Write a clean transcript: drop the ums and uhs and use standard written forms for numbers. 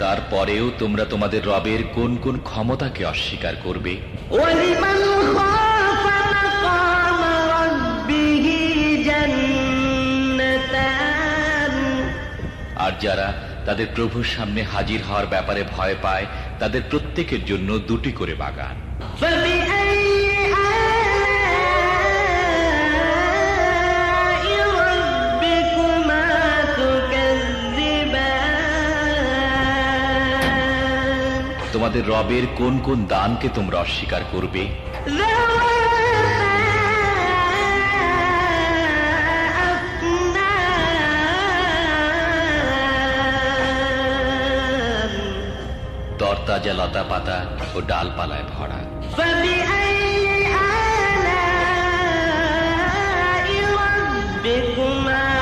তারপরেও তোমরা তোমাদের রবের কোন কোন ক্ষমতাকে অস্বীকার করবে? وَلِمَنْ خَافَ مَقَامَ رَبِّهِ جَنَّتَانِ আর যারা তাদের প্রভুর সামনে হাজির হওয়ার ব্যাপারে ভয় পায় তাদের প্রত্যেকের জন্য দুটি করে বাগান। فَبِأَيِّ آلَاءِ رَبِّكُمَا تُكَذِّبَانِ তোমাদের রবের কোন কোন দানকে তোমরা অস্বীকার করবে? তরতাজা লতা পাতা ও ডালপালায় ভরা। فَبِأَيِّ آلَاءِ رَبِّكُمَا